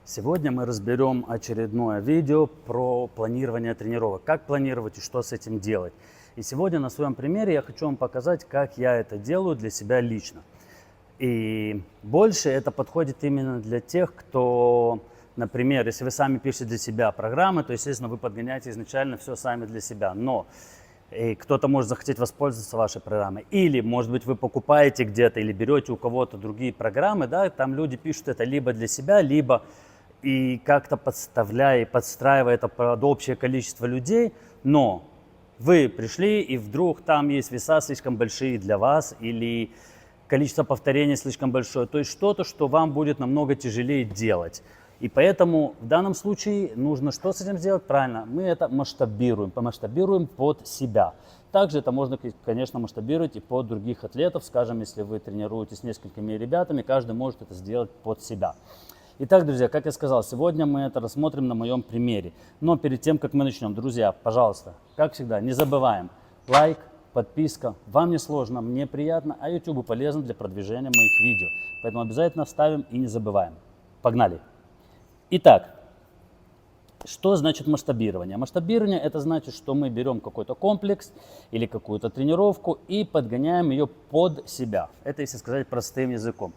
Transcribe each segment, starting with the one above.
Сегодня мы разберем очередное видео про планирование тренировок. Как планировать и что с этим делать. И сегодня на своем примере я хочу вам показать, как я это делаю для себя лично. И больше это подходит именно для тех, кто, например, если вы сами пишете для себя программы, то, естественно, вы подгоняете изначально все сами для себя. Но кто-то может захотеть воспользоваться вашей программой. Или, может быть, вы покупаете где-то или берете у кого-то другие программы, да, там люди пишут это либо для себя, либо и как-то подставляя и подстраивая это под общее количество людей, но вы пришли и вдруг там есть веса слишком большие для вас или количество повторений слишком большое, то есть что-то, что вам будет намного тяжелее делать. И поэтому в данном случае нужно что с этим сделать? Правильно, мы это масштабируем под себя. Также это можно, конечно, масштабировать и под других атлетов. Скажем, если вы тренируетесь с несколькими ребятами, каждый может это сделать под себя. Итак, друзья, как я сказал, сегодня мы это рассмотрим на моем примере. Но перед тем, как мы начнем, друзья, пожалуйста, как всегда, не забываем лайк, подписка. Вам не сложно, мне приятно, а YouTube полезно для продвижения моих видео. Поэтому обязательно ставим и не забываем. Погнали! Итак, что значит масштабирование? Масштабирование это значит, что мы берем какой-то комплекс или какую-то тренировку и подгоняем ее под себя. Это, если сказать простым языком.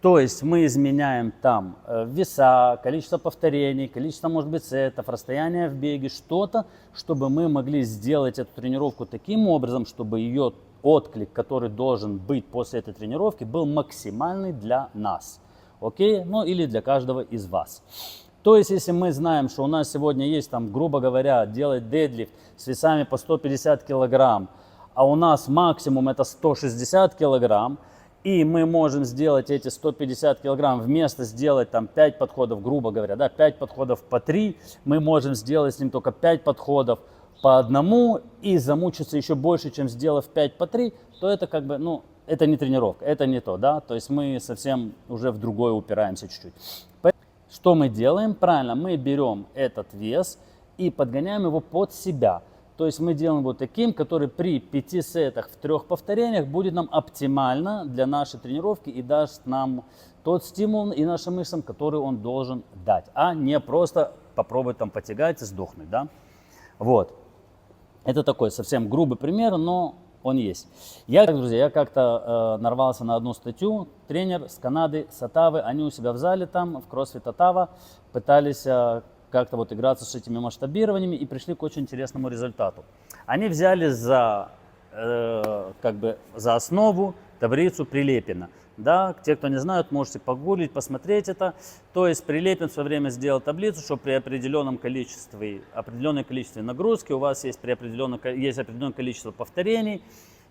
То есть мы изменяем там веса, количество повторений, количество, может быть, сетов, расстояние в беге, что-то, чтобы мы могли сделать эту тренировку таким образом, чтобы ее отклик, который должен быть после этой тренировки, был максимальный для нас. Окей? Ну или для каждого из вас. То есть, если мы знаем, что у нас сегодня есть, там, грубо говоря, делать дедлифт с весами по 150 килограмм, а у нас максимум это 160 килограмм, и мы можем сделать эти 150 килограмм, вместо сделать там 5 подходов, грубо говоря, да, 5 подходов по 3, мы можем сделать с ним только 5 подходов по одному и замучиться еще больше, чем сделав 5 по 3, то это как бы, ну, это не тренировка, это не то, да, то есть мы совсем уже в другое упираемся чуть-чуть. Что мы делаем? Правильно, мы берем этот вес и подгоняем его под себя. То есть мы делаем его таким, который при 5 сетах в 3 повторениях будет нам оптимально для нашей тренировки и даст нам тот стимул и нашим мышцам, который он должен дать, а не просто попробовать там потягать и сдохнуть, да? Вот. Это такой совсем грубый пример, но он есть. Друзья, я как-то нарвался на одну статью. Тренер с Канады, с Оттавы, они у себя в зале там, в CrossFit Ottawa, пытались как-то вот играться с этими масштабированиями и пришли к очень интересному результату. Они взяли за основу таблицу Прилепина. Да, те, кто не знают, можете погуглить, посмотреть это. То есть Прилепин в свое время сделал таблицу, что при определенном количестве нагрузки у вас есть определенное количество повторений,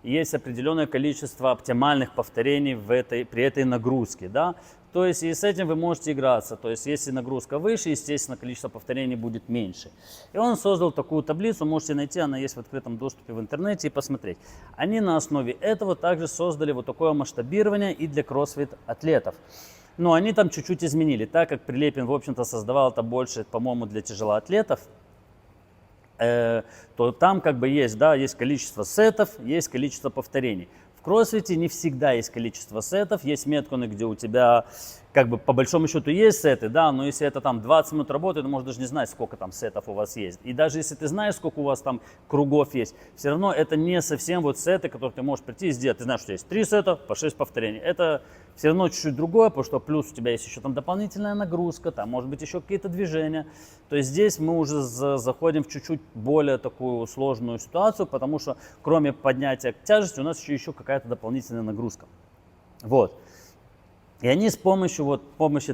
есть определенное количество оптимальных повторений при этой нагрузке. Да? То есть и с этим вы можете играться. То есть если нагрузка выше, естественно, количество повторений будет меньше. И он создал такую таблицу, можете найти, она есть в открытом доступе в интернете и посмотреть. Они на основе этого также создали вот такое масштабирование и для кроссфит-атлетов. Но они там чуть-чуть изменили, так как Прилепин, в общем-то, создавал это больше, по-моему, для тяжелоатлетов. То там как бы есть, да, есть количество сетов, есть количество повторений. В кроссфите не всегда есть количество сетов, есть метконы, где у тебя как бы по большому счету есть сеты, да, но если это там 20 минут работы, ты можешь даже не знать, сколько там сетов у вас есть. И даже если ты знаешь, сколько у вас там кругов есть, все равно это не совсем вот сеты, которые ты можешь прийти и сделать. Ты знаешь, что есть 3 сета по 6 повторений. Это все равно чуть-чуть другое, потому что плюс у тебя есть еще там дополнительная нагрузка, там может быть еще какие-то движения. То есть здесь мы уже заходим в чуть-чуть более такую сложную ситуацию, потому что кроме поднятия тяжести у нас еще какая-то дополнительная нагрузка. Вот. И они с помощью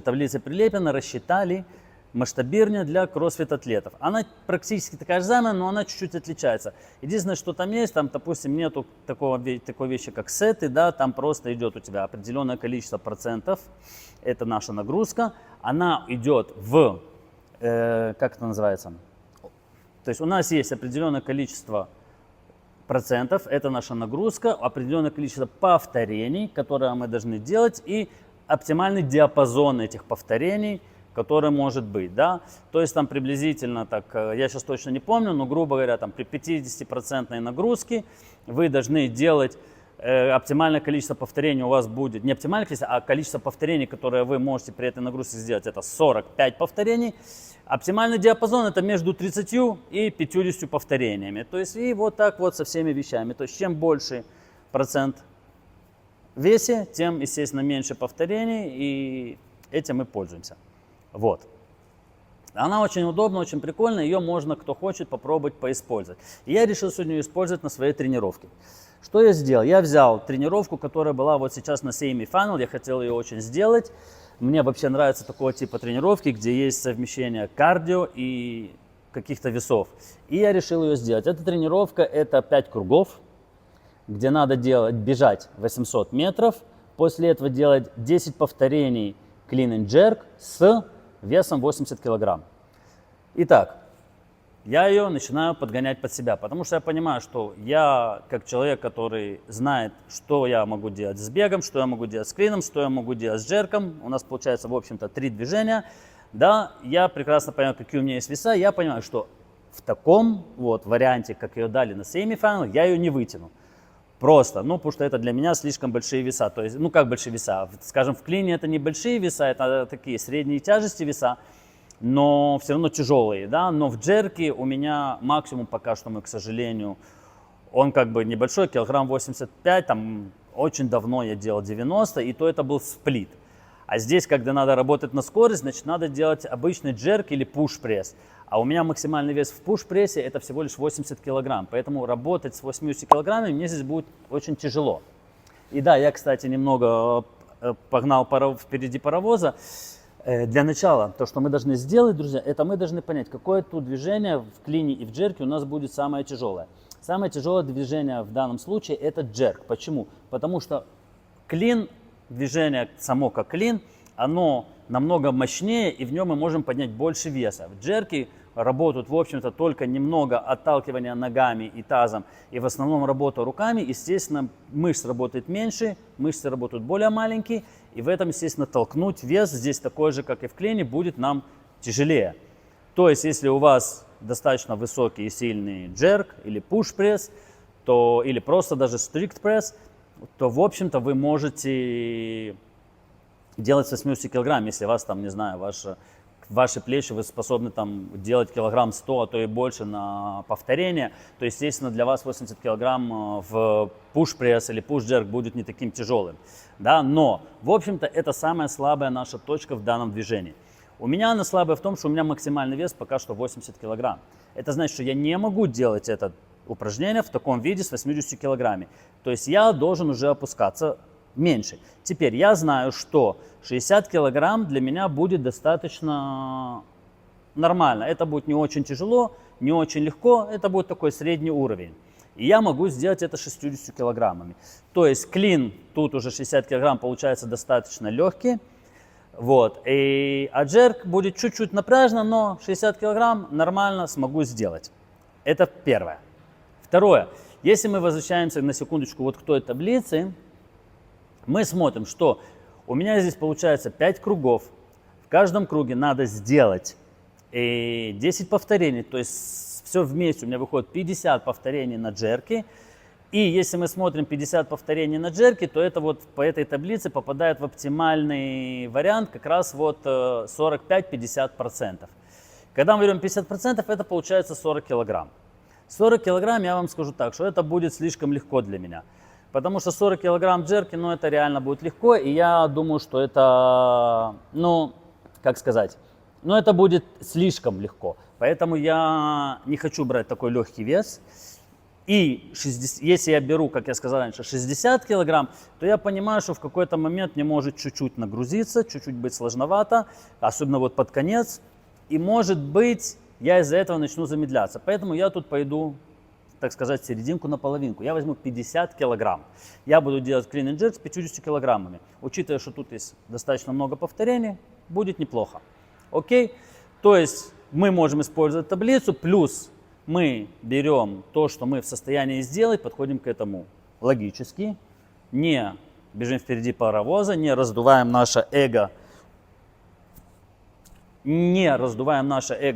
таблицы Прилепина рассчитали масштабирование для кроссфит-атлетов. Она практически такая же самая, но она чуть-чуть отличается. Единственное, что там есть, там, допустим, нету такой вещи, как сеты, да, там просто идет у тебя определенное количество процентов, это наша нагрузка, она идет в, как это называется, то есть у нас есть определенное количество процентов, это наша нагрузка, определенное количество повторений, которые мы должны делать, и оптимальный диапазон этих повторений, который может быть, да, то есть там приблизительно, так, я сейчас точно не помню, но грубо говоря, там при 50% нагрузке вы должны делать Оптимальное количество повторений у вас будет, не оптимальное количество, а количество повторений, которые вы можете при этой нагрузке сделать, это 45 повторений. Оптимальный диапазон это между 30 и 50 повторениями. То есть и вот так вот со всеми вещами. То есть чем больше процент в весе, тем, естественно, меньше повторений, и этим мы пользуемся. Вот. Она очень удобна, очень прикольная, ее можно, кто хочет, попробовать поиспользовать. И я решил сегодня ее использовать на своей тренировке. Что я сделал? Я взял тренировку, которая была вот сейчас на semi-final, я хотел ее очень сделать. Мне вообще нравится такого типа тренировки, где есть совмещение кардио и каких-то весов. И я решил ее сделать. Эта тренировка это 5 кругов, где надо бежать 800 метров. После этого делать 10 повторений clean and jerk с весом 80 килограмм. Итак, я ее начинаю подгонять под себя, потому что я понимаю, что я, как человек, который знает, что я могу делать с бегом, что я могу делать с клином, что я могу делать с джерком, у нас получается, в общем-то, 3 движения, да, я прекрасно понимаю, какие у меня есть веса, я понимаю, что в таком вот варианте, как ее дали на semi-final, я ее не вытяну. Просто, ну, потому что это для меня слишком большие веса, то есть, ну, как большие веса, скажем, в клине это небольшие веса, это такие средние тяжести веса, но все равно тяжелые, да, но в джерке у меня максимум пока что, к сожалению, он как бы небольшой, килограмм 85, там очень давно я делал 90, и то это был сплит. А здесь, когда надо работать на скорость, значит, надо делать обычный джерк или пуш-пресс. А у меня максимальный вес в пуш-прессе это всего лишь 80 килограмм, поэтому работать с 80 килограммами мне здесь будет очень тяжело. И да, я, кстати, немного погнал впереди паровоза. Для начала, то, что мы должны сделать, друзья, это мы должны понять, какое тут движение в клине и в джерке у нас будет самое тяжелое. Самое тяжелое движение в данном случае это джерк. Почему? Потому что клин, движение само как клин, оно намного мощнее, и в нем мы можем поднять больше веса. В джерке работают, в общем-то, только немного отталкивания ногами и тазом, и в основном работа руками. Естественно, мышц работает меньше, мышцы работают более маленькие, и в этом, естественно, толкнуть вес здесь такой же, как и в клине, будет нам тяжелее. То есть, если у вас достаточно высокий и сильный джерк или пуш-пресс, то, или просто даже стрикт-пресс, то, в общем-то, вы можете делать с 80 килограмм, если у вас там, не знаю, ваши плечи, вы способны там делать килограмм 100, а то и больше на повторение, то, естественно, для вас 80 килограмм в пуш-пресс или пуш-джерк будет не таким тяжелым. Да? Но, в общем-то, это самая слабая наша точка в данном движении. У меня она слабая в том, что у меня максимальный вес пока что 80 килограмм. Это значит, что я не могу делать это упражнение в таком виде с 80 килограммами. То есть я должен уже опускаться меньше. Теперь я знаю, что 60 килограмм для меня будет достаточно нормально. Это будет не очень тяжело, не очень легко, это будет такой средний уровень. И я могу сделать это 60 килограммами. То есть клин, тут уже 60 килограмм получается достаточно легкий. Вот. А джерк будет чуть-чуть напряжно, но 60 килограмм нормально смогу сделать. Это первое. Второе. Если мы возвращаемся на секундочку вот к той таблице, мы смотрим, что у меня здесь получается 5 кругов. В каждом круге надо сделать 10 повторений, то есть все вместе у меня выходит 50 повторений на джерке. И если мы смотрим 50 повторений на джерке, то это вот по этой таблице попадает в оптимальный вариант как раз вот 45-50%. Когда мы берем 50%, это получается 40 килограмм. 40 килограмм, я вам скажу так, что это будет слишком легко для меня. Потому что 40 килограмм джерки, ну это реально будет легко, и я думаю, что это, ну, как сказать, ну это будет слишком легко. Поэтому я не хочу брать такой легкий вес. И если я беру, как я сказал раньше, 60 килограмм, то я понимаю, что в какой-то момент мне может чуть-чуть нагрузиться, чуть-чуть быть сложновато, особенно вот под конец. И может быть, я из-за этого начну замедляться. Поэтому я тут пойду, так сказать, серединку на половинку. Я возьму 50 килограмм. Я буду делать clean and jerk с 50 килограммами. Учитывая, что тут есть достаточно много повторений, будет неплохо. Окей? То есть мы можем использовать таблицу, плюс мы берем то, что мы в состоянии сделать, подходим к этому логически, не бежим впереди паровоза, не раздуваем наше эго,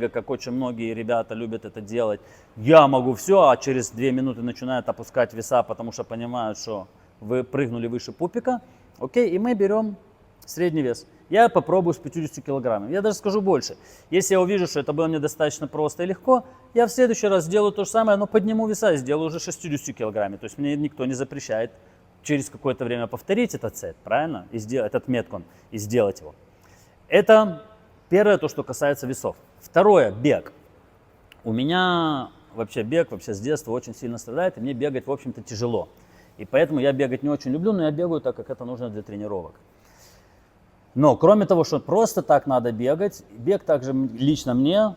как очень многие ребята любят это делать. Я могу все, а через 2 минуты начинают опускать веса, потому что понимают, что вы прыгнули выше пупика, окей, и мы берем средний вес. Я попробую с 50 килограммами. Я даже скажу больше. Если я увижу, что это было мне достаточно просто и легко, я в следующий раз сделаю то же самое, но подниму веса и сделаю уже 60 килограммами. То есть мне никто не запрещает через какое-то время повторить этот сет, правильно? И сделать этот меткон, и сделать его. Это первое, то, что касается весов. Второе, бег. У меня вообще бег с детства очень сильно страдает, и мне бегать, в общем-то, тяжело. И поэтому я бегать не очень люблю, но я бегаю так, как это нужно для тренировок. Но кроме того, что просто так надо бегать, бег также лично мне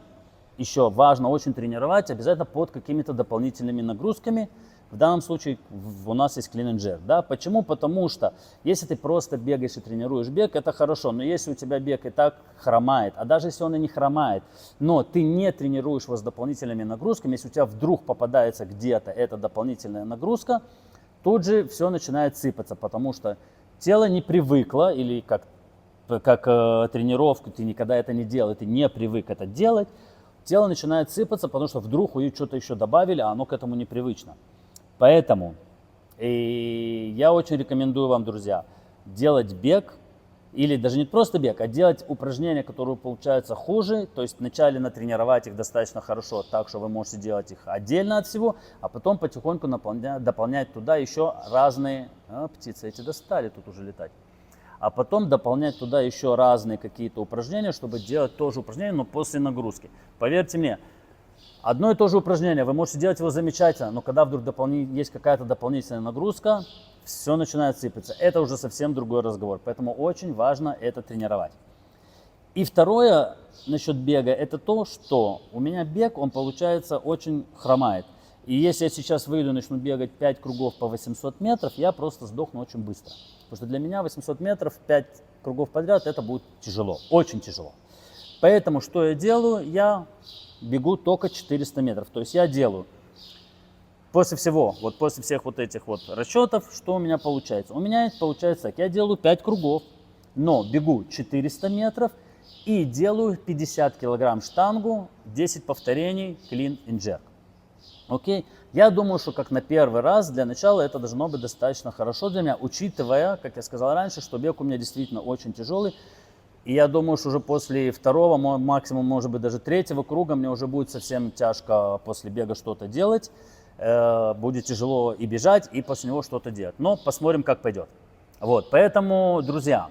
еще важно очень тренировать, обязательно под какими-то дополнительными нагрузками. В данном случае у нас есть clean and jerk. Да? Почему? Потому что если ты просто бегаешь и тренируешь бег, это хорошо. Но если у тебя бег и так хромает, а даже если он и не хромает, но ты не тренируешь его с дополнительными нагрузками, если у тебя вдруг попадается где-то эта дополнительная нагрузка, тут же все начинает сыпаться, потому что тело не привыкло, или как тренировку, ты никогда это не делал, ты не привык это делать, тело начинает сыпаться, потому что вдруг вы что-то еще добавили, а оно к этому непривычно. Поэтому я очень рекомендую вам, друзья, делать бег, или даже не просто бег, а делать упражнения, которые получаются хуже, то есть вначале натренировать их достаточно хорошо, так что вы можете делать их отдельно от всего, а потом потихоньку дополнять туда еще разные, птицы эти достали тут уже летать, а потом дополнять туда еще разные какие-то упражнения, чтобы делать тоже упражнения, но после нагрузки. Поверьте мне, одно и то же упражнение, вы можете делать его замечательно, но когда вдруг есть какая-то дополнительная нагрузка, все начинает сыпаться. Это уже совсем другой разговор, поэтому очень важно это тренировать. И второе насчет бега, это то, что у меня бег, он получается очень хромает. И если я сейчас выйду и начну бегать 5 кругов по 800 метров, я просто сдохну очень быстро. Потому что для меня 800 метров, 5 кругов подряд, это будет тяжело, очень тяжело. Поэтому что я делаю? Я бегу только 400 метров. То есть я делаю после всего, после всех этих расчетов, что у меня получается? У меня получается так, я делаю 5 кругов, но бегу 400 метров и делаю 50 килограмм штангу, 10 повторений, clean and jerk. Окей? Я думаю, что как на первый раз, для начала это должно быть достаточно хорошо для меня, учитывая, как я сказал раньше, что бег у меня действительно очень тяжелый. И я думаю, что уже после второго, максимум, может быть, даже третьего круга мне уже будет совсем тяжко после бега что-то делать. Будет тяжело и бежать, и после него что-то делать. Но посмотрим, как пойдет. Поэтому, друзья,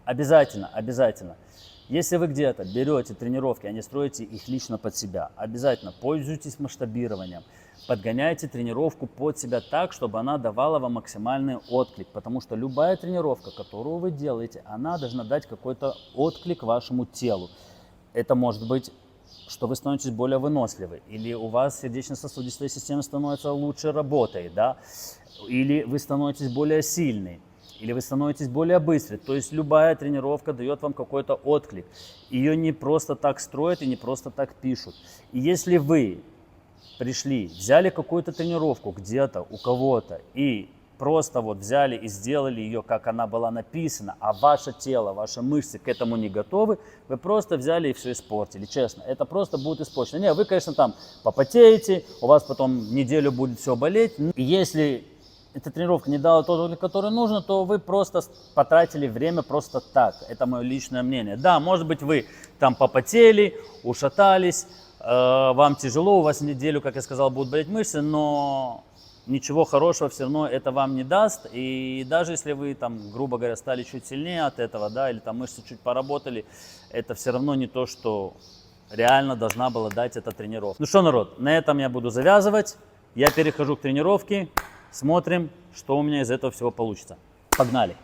обязательно, если вы где-то берете тренировки, а не строите их лично под себя, обязательно пользуйтесь масштабированием. Подгоняйте тренировку под себя так, чтобы она давала вам максимальный отклик. Потому что любая тренировка, которую вы делаете, она должна дать какой-то отклик вашему телу. Это может быть, что вы становитесь более выносливы, или у вас сердечно-сосудистая система становится лучше работает, да? Или вы становитесь более сильны, или вы становитесь более быстры. То есть любая тренировка дает вам какой-то отклик. Ее не просто так строят и не просто так пишут. И если вы пришли, взяли какую-то тренировку где-то у кого-то и просто взяли и сделали ее, как она была написана, а ваше тело, ваши мышцы к этому не готовы, вы просто взяли и все испортили, честно. Это просто будет испорчено. Не, вы, конечно, там попотеете, у вас потом неделю будет все болеть. И если эта тренировка не дала тот отклик, который нужно, то вы просто потратили время просто так. Это мое личное мнение. Да, может быть, вы там попотели, ушатались, вам тяжело, у вас неделю, как я сказал, будут болеть мышцы, но ничего хорошего все равно это вам не даст. И даже если вы там, грубо говоря, стали чуть сильнее от этого, да, или там мышцы чуть поработали, это все равно не то, что реально должна была дать эта тренировка. Ну что, народ, на этом я буду завязывать. Я перехожу к тренировке, смотрим, что у меня из этого всего получится. Погнали!